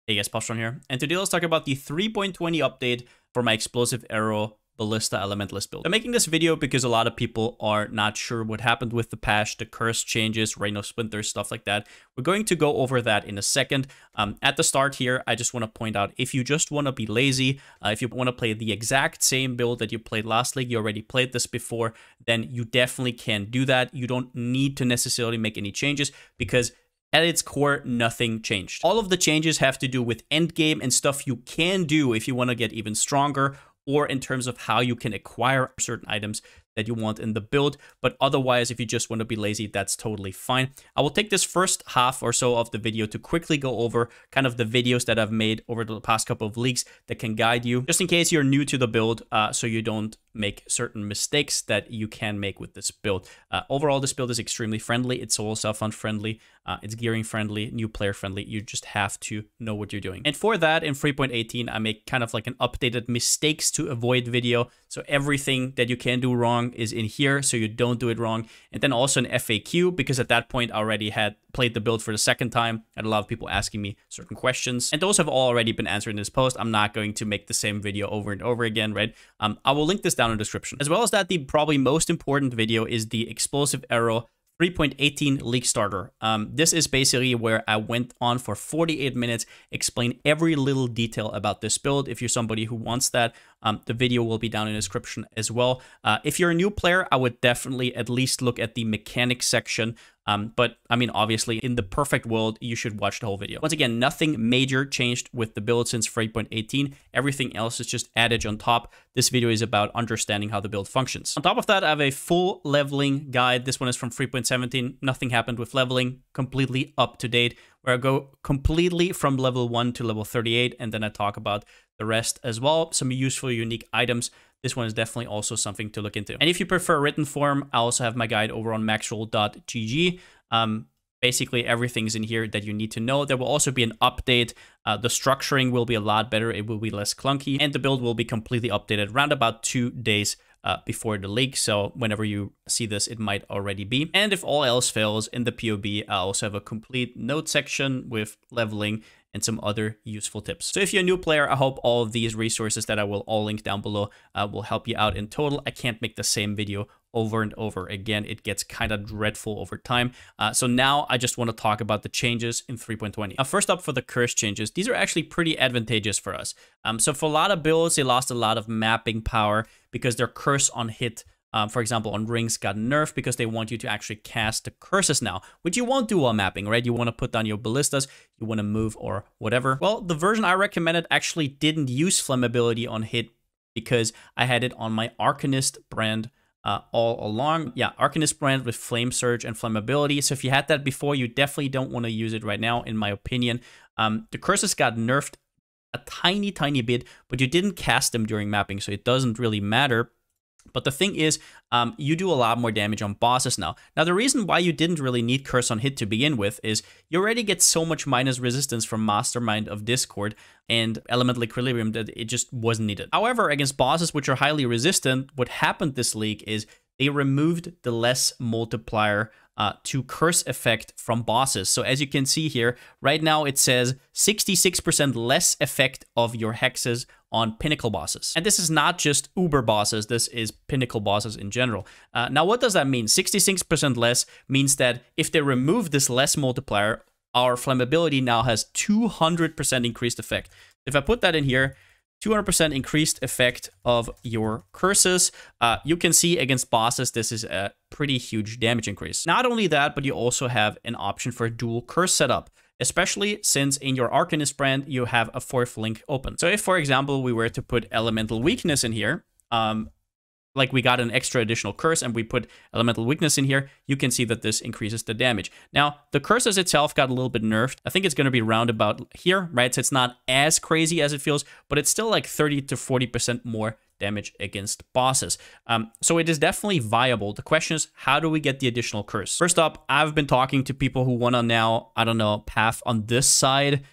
Hey guys, Palsteron here, and today let's talk about the 3.20 update for my Explosive Arrow Ballista Elementalist build. I'm making this video because a lot of people are not sure what happened with the patch, the curse changes, Reign of Splinters, stuff like that. We're going to go over that in a second. At the start here, I just want to point out, if you just want to be lazy, if you want to play the exact same build that you played last league, you already played this before, then you definitely can do that. You don't need to necessarily make any changes because at its core, nothing changed. All of the changes have to do with endgame and stuff you can do if you want to get even stronger, or in terms of how you can acquire certain items that you want in the build. But otherwise, if you just want to be lazy, that's totally fine. I will take this first half or so of the video to quickly go over kind of the videos that I've made over the past couple of leagues that can guide you, just in case you're new to the build, so you don't make certain mistakes that you can make with this build. Overall, this build is extremely friendly. It's solo self-fund friendly. It's gearing friendly, new player friendly. You just have to know what you're doing. And for that, in 3.18, I make kind of like an updated mistakes to avoid video. So everything that you can do wrong is in here, so you don't do it wrong. And then also an FAQ, because at that point I already had played the build for the second time. I had a lot of people asking me certain questions, and those have already been answered in this post. I'm not going to make the same video over and over again, right? I will link this down in the description. As well as that, the probably most important video is the Explosive Arrow 3.18 Leaguestarter. This is basically where I went on for 48 minutes, explain every little detail about this build. If you're somebody who wants that, the video will be down in the description as well. If you're a new player, I would definitely at least look at the mechanics section. But I mean, obviously, in the perfect world, you should watch the whole video. Once again, nothing major changed with the build since 3.18. Everything else is just added on top. This video is about understanding how the build functions. On top of that, I have a full leveling guide. This one is from 3.17. Nothing happened with leveling, completely up to date, where I go completely from level 1 to level 38, and then I talk about the rest as well. Some useful, unique items. This one is definitely also something to look into. And if you prefer written form, I also have my guide over on maxroll.gg. Basically, everything's in here that you need to know. There will also be an update. The structuring will be a lot better. It will be less clunky. And the build will be completely updated around about 2 days before the leak. So whenever you see this, it might already be. And if all else fails in the POB, I also have a complete note section with leveling and some other useful tips. So if you're a new player, I hope all of these resources that I will all link down below will help you out in total. I can't make the same video over and over again. It gets kind of dreadful over time. So now I just want to talk about the changes in 3.20. Now, first up, for the curse changes, these are actually pretty advantageous for us. So for a lot of builds, they lost a lot of mapping power because their curse on hit, for example, on rings got nerfed because they want you to actually cast the curses now, which you won't do while mapping, right? You want to put down your ballistas, you want to move or whatever. Well, the version I recommended actually didn't use flammability on hit because I had it on my Arcanist brand all along. Yeah, Arcanist brand with Flame Surge and Flammability. So if you had that before, you definitely don't want to use it right now, in my opinion. The curses got nerfed a tiny bit, but you didn't cast them during mapping, so it doesn't really matter. But the thing is, you do a lot more damage on bosses now. Now, the reason why you didn't really need Curse on Hit to begin with is you already get so much minus resistance from Mastermind of Discord and Elemental Equilibrium that it just wasn't needed. However, against bosses which are highly resistant, what happened this league is they removed the less multiplier to curse effect from bosses. So as you can see here, right now it says 66% less effect of your hexes on pinnacle bosses. And this is not just uber bosses, this is pinnacle bosses in general. Now, what does that mean? 66% less means that if they remove this less multiplier, our flammability now has 200% increased effect. If I put that in here, 200% increased effect of your curses. You can see against bosses, this is a pretty huge damage increase. Not only that, but you also have an option for a dual curse setup, especially since in your Arcanist brand, you have a 4th link open. So if, for example, we were to put Elemental Weakness in here, like we got an extra additional curse and we put Elemental Weakness in here, you can see that this increases the damage. Now, the curses itself got a little bit nerfed. I think it's going to be round about here, right? So it's not as crazy as it feels, but it's still like 30 to 40% more damage against bosses. So it is definitely viable. The question is, how do we get the additional curse? First up, I've been talking to people who want to now, I don't know, path on this side,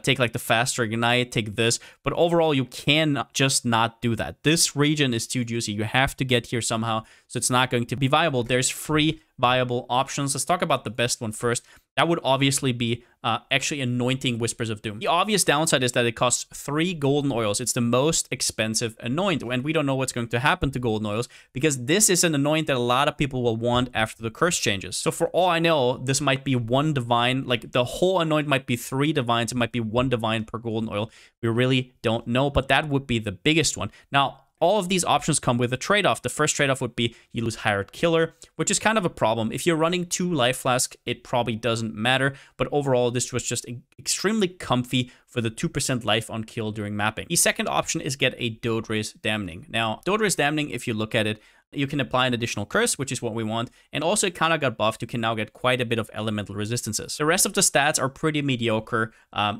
take like the faster ignite, take this, but overall you can just not do that. This region is too juicy. You have to get here somehow, so it's not going to be viable. There's free viable options. Let's talk about the best one first. that would obviously be actually anointing Whispers of Doom. The obvious downside is that it costs 3 golden oils. It's the most expensive anoint, and we don't know what's going to happen to golden oils because this is an anoint that a lot of people will want after the curse changes. So for all I know, this might be 1 divine, like the whole anoint might be 3 divines, it might be 1 divine per golden oil. We really don't know, but that would be the biggest one. Now, all of these options come with a trade-off. The first trade-off would be you lose Hired Killer, which is kind of a problem. If you're running 2 Life Flask, it probably doesn't matter, but overall, this was just extremely comfy for the 2% life on kill during mapping. The second option is get a Dode Race Damning. Now, Dode Race Damning, if you look at it, you can apply an additional curse, which is what we want, and also it kind of got buffed. You can now get quite a bit of elemental resistances. The rest of the stats are pretty mediocre,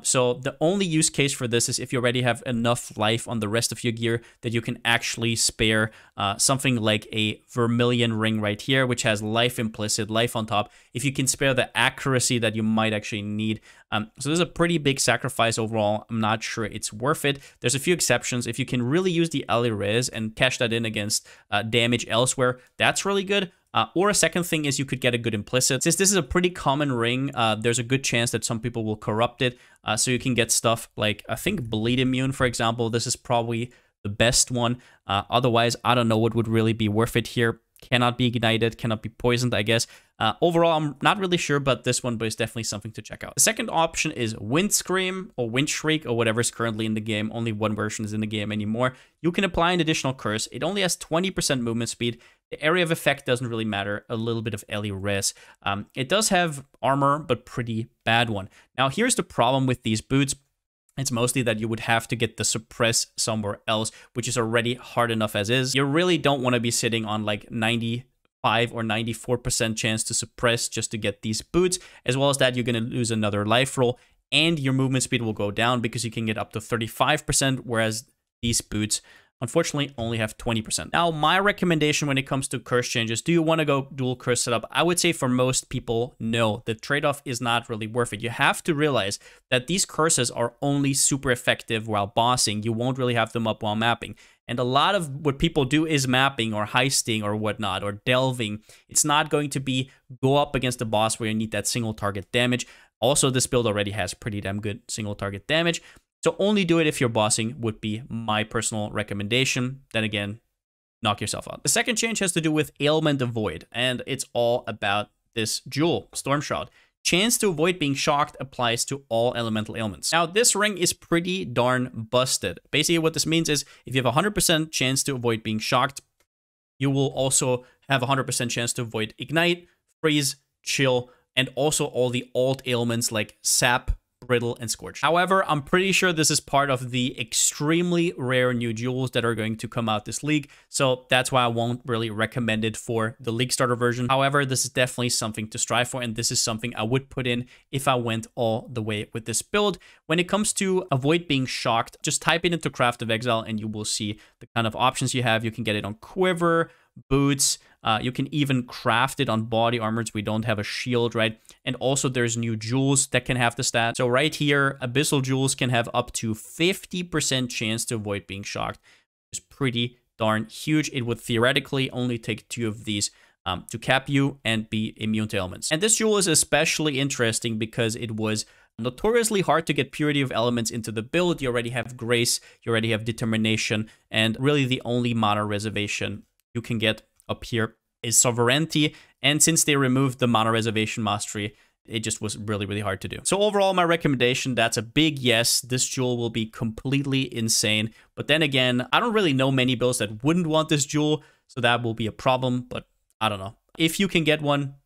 so the only use case for this is if you already have enough life on the rest of your gear that you can actually spare something like a Vermilion Ring right here, which has life implicit, life on top. If you can spare the accuracy that you might actually need. So there's a pretty big sacrifice overall. I'm not sure it's worth it. There's a few exceptions. If you can really use the Ellie Res and cash that in against damage elsewhere, that's really good. Or a second thing is you could get a good implicit. Since this is a pretty common ring, there's a good chance that some people will corrupt it. So you can get stuff like, I think, Bleed Immune, for example. This is probably the best one. Otherwise, I don't know what would really be worth it here. Cannot be ignited, cannot be poisoned, I guess. Overall, I'm not really sure, but this one is definitely something to check out. The second option is Wind Scream or Wind Shriek or whatever is currently in the game. Only one version is in the game anymore. You can apply an additional curse. It only has 20% movement speed. The area of effect doesn't really matter. A little bit of Ellie Res. It does have armor, but pretty bad one. Now, here's the problem with these boots. It's mostly that you would have to get the suppress somewhere else, which is already hard enough as is. You really don't want to be sitting on like 95 or 94% chance to suppress just to get these boots. As well as that, you're going to lose another life roll and your movement speed will go down because you can get up to 35%, whereas these boots unfortunately only have 20%. Now, my recommendation when it comes to curse changes, do you want to go dual curse setup? I would say for most people, no. The trade-off is not really worth it. You have to realize that these curses are only super effective while bossing. You won't really have them up while mapping. And a lot of what people do is mapping or heisting or whatnot or delving. It's not going to be go up against the boss where you need that single target damage. Also, this build already has pretty damn good single target damage. So only do it if you're bossing would be my personal recommendation. Then again, knock yourself out. The second change has to do with Ailment Avoid, and it's all about this jewel, Storm Shroud. Chance to avoid being shocked applies to all elemental ailments. Now, this ring is pretty darn busted. Basically, what this means is if you have a 100% chance to avoid being shocked, you will also have a 100% chance to avoid Ignite, Freeze, Chill, and also all the alt ailments like Sap, Brittle, and Scorch. However, I'm pretty sure this is part of the extremely rare new jewels that are going to come out this league, so that's why I won't really recommend it for the League Starter version. However, this is definitely something to strive for, and this is something I would put in if I went all the way with this build. When it comes to avoid being shocked, just type it into Craft of Exile and you will see the kind of options you have. You can get it on Quiver, Boots, you can even craft it on body armors. We don't have a shield, right? And also there's new jewels that can have the stat. So right here, Abyssal Jewels can have up to 50% chance to avoid being shocked. It's pretty darn huge. It would theoretically only take 2 of these to cap you and be immune to elements. And this jewel is especially interesting because it was notoriously hard to get Purity of Elements into the build. You already have Grace, you already have Determination, and really the only mana reservation you can get up here is Sovereignty, and since they removed the Mana Reservation Mastery, it just was really, really hard to do. So overall, my recommendation, that's a big yes. This jewel will be completely insane. But then again, I don't really know many builds that wouldn't want this jewel, so that will be a problem, but I don't know. If you can get one,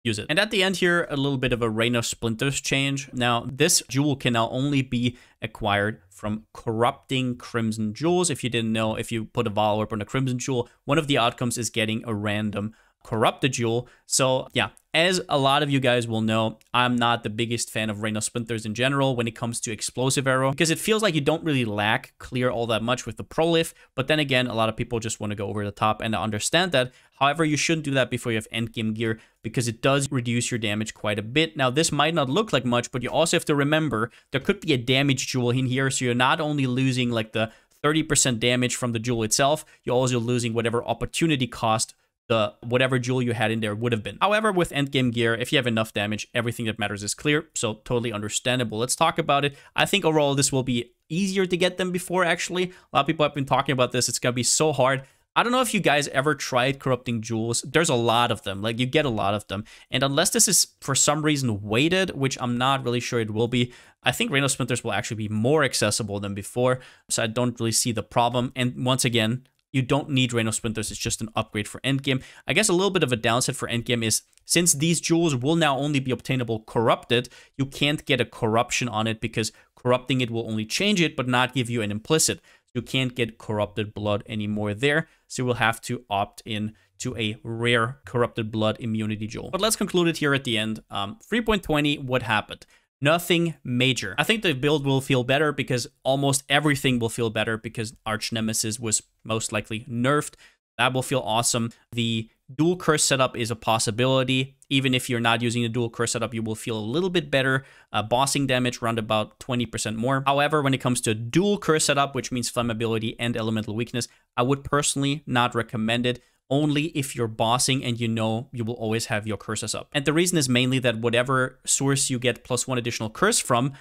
use it. And at the end here, a little bit of a Reign of Splinters change. Now, this jewel can now only be acquired from corrupting Crimson Jewels. If you didn't know, if you put a Vile Orb on a Crimson Jewel, one of the outcomes is getting a random corrupted jewel. So yeah, as a lot of you guys will know, I'm not the biggest fan of Reign of Splinters in general when it comes to explosive arrow, because it feels like you don't really lack clear all that much with the prolif. But then again, a lot of people just want to go over the top, and I understand that. However, you shouldn't do that before you have endgame gear, because it does reduce your damage quite a bit. Now, this might not look like much, but you also have to remember there could be a damage jewel in here, so you're not only losing like the 30% damage from the jewel itself, you're also losing whatever opportunity cost the whatever jewel you had in there would have been. However, with endgame gear, if you have enough damage, everything that matters is clear, so totally understandable. Let's talk about it. I think overall this will be easier to get them before, actually. A lot of people have been talking about this. It's gonna be so hard. I don't know if you guys ever tried corrupting jewels. There's a lot of them. Like, you get a lot of them. And unless this is for some reason weighted, which I'm not really sure it will be, I think Rain of Splinters will actually be more accessible than before. So I don't really see the problem. And once again, you don't need Rain of Splinters. It's just an upgrade for endgame. I guess a little bit of a downside for endgame is, since these jewels will now only be obtainable corrupted, you can't get a corruption on it because corrupting it will only change it, but not give you an implicit. You can't get corrupted blood anymore there, so you will have to opt in to a rare corrupted blood immunity jewel. But let's conclude it here at the end. 3.20, what happened? Nothing major. I think the build will feel better because almost everything will feel better because Arch Nemesis was most likely nerfed. That will feel awesome. The dual curse setup is a possibility. Even if you're not using the dual curse setup, you will feel a little bit better. Bossing damage around about 20% more. However, when it comes to dual curse setup, which means flammability and elemental weakness, I would personally not recommend it. Only if you're bossing and you know you will always have your curses up. And the reason is mainly that whatever source you get +1 additional curse from,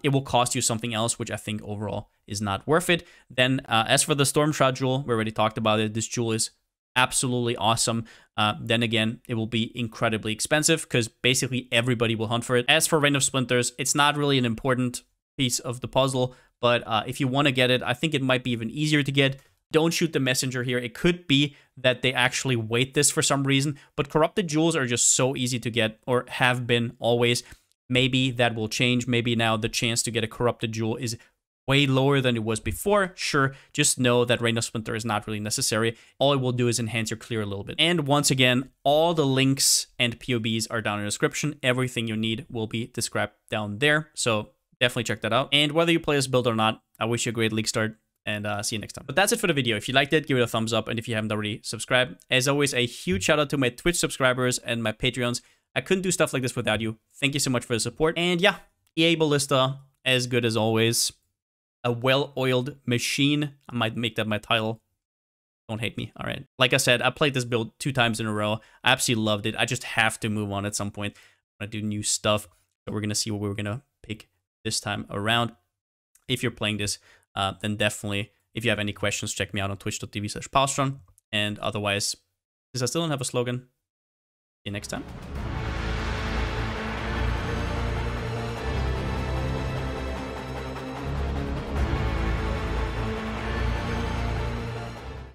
it will cost you something else, which I think overall is not worth it. Then as for the Storm Shroud jewel, we already talked about it. This jewel is absolutely awesome. Then again, it will be incredibly expensive because basically everybody will hunt for it. As for Rain of Splinters, it's not really an important piece of the puzzle, but if you want to get it, I think it might be even easier to get. Don't shoot the messenger here. It could be that they actually wait this for some reason, but corrupted jewels are just so easy to get, or have been always. Maybe that will change. Maybe now the chance to get a corrupted jewel is way lower than it was before. Sure, just know that Rain of Splinter is not really necessary. All it will do is enhance your clear a little bit. And once again, all the links and POBs are down in the description. Everything you need will be described down there, so definitely check that out. And whether you play this build or not, I wish you a great league start, and see you next time. But that's it for the video. If you liked it, give it a thumbs up, and if you haven't already, subscribe. As always, a huge shout out to my Twitch subscribers and my Patreons. I couldn't do stuff like this without you. Thank you so much for the support. And yeah, EA Ballista, as good as always. A well-oiled machine. I might make that my title. Don't hate me. All right. Like I said, I played this build 2 times in a row. I absolutely loved it. I just have to move on at some point. I want to do new stuff. So we're going to see what we're going to pick this time around. If you're playing this, then definitely, if you have any questions, check me out on twitch.tv/Palsteron. And otherwise, since I still don't have a slogan, see you next time.